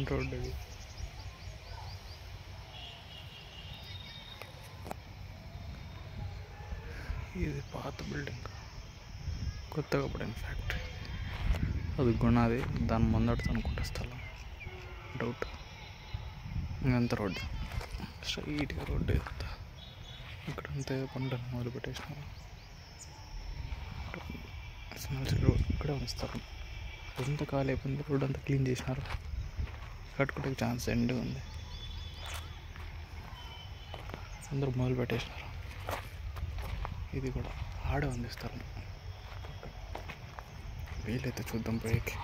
Main road ఇది. ఇది పాత బిల్డింగ్, కొత్తగా పడిన ఫ్యాక్టరీ. అది గుణాది, దాని ముందడుతు అనుకుంటా స్థలం, డౌట్. ఇంకంత రోడ్డు, స్ట్రైట్గా రోడ్డు ఇదంతా. ఇక్కడంతా పంటను మొదలు పెట్టేసినారు. రోడ్ ఇక్కడే ఉంది స్థలం. ఎంత ఖాళీ అయిపోయింది, రోడ్ అంతా క్లీన్ చేసినారు. కట్టుకుంటే ఛాన్స్ ఎండ్ ఉంది, అందరూ మొదలు పెట్టేసినారు. ఇది కూడా ఆడే ఉంది స్థలం. వీలైతే చూద్దాం పైకి.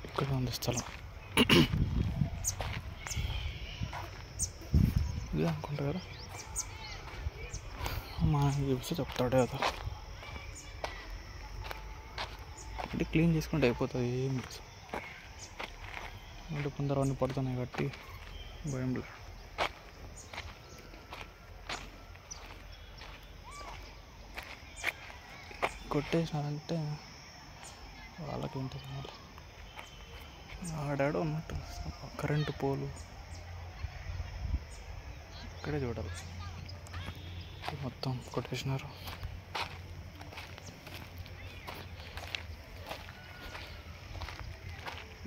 ఇక్కడ ఉంది స్థలం. ఇది అనుకుంటా కదా, మా చూసి చెప్తాడే కదా. అంటే క్లీన్ చేసుకుంటే అయిపోతుంది, ఏం లేదు. అంటే కొందరు అన్నీ పడుతున్నాయి కాబట్టి భయం లేదు. కొట్టేసినారంటే వాళ్ళకి ఉంటుంది. మళ్ళీ ఆడాడో ఉన్నట్టు కరెంటు పోలు ఇక్కడే చూడాలి. మొత్తం కొట్టేసినారు.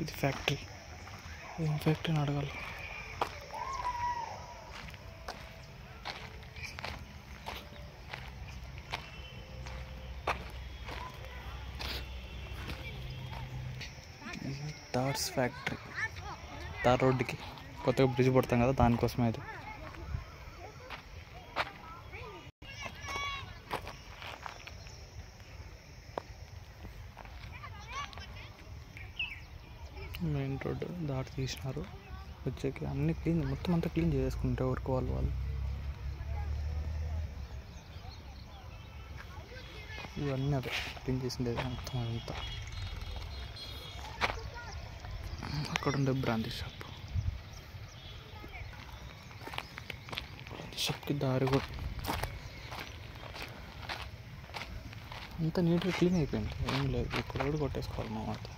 ఇది ఫ్యాక్టరీ. ఏం ఫ్యాక్టరీని అడగాలి. తార్స్ ఫ్యాక్టరీ. తార్ రోడ్డుకి కొత్తగా బ్రిడ్జ్ పడతాం కదా, దానికోసమే అది. మెయిన్ రోడ్డు దాటి తీసినారు. వచ్చేకి అన్నీ క్లీన్, మొత్తం అంతా క్లీన్ చేసుకుంటే వర్క్ వాళ్ళు. ఇవన్నీ అదే క్లీన్ చేసింది మొత్తం అంతా. అక్కడ ఉండే బ్రాంతి షాప్కి దారి కూడా అంతా నీట్గా క్లీన్ అయిపోయింది, ఏం లేదు. ఇక్కడ కూడా కొట్టేసుకోవాలి మా అంతా.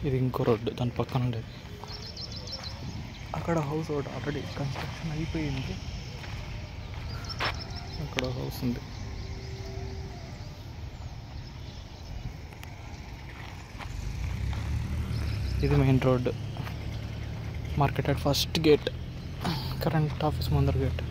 ఇది ఇంకో రోడ్డు, దాని పక్కన ఉండేది. అక్కడ హౌస్ ఒకటి ఆల్రెడీ కన్స్ట్రక్షన్ అయిపోయింది. అక్కడ హౌస్ ఉంది. ఇది main road, market first gate, current office ముందర గేట్.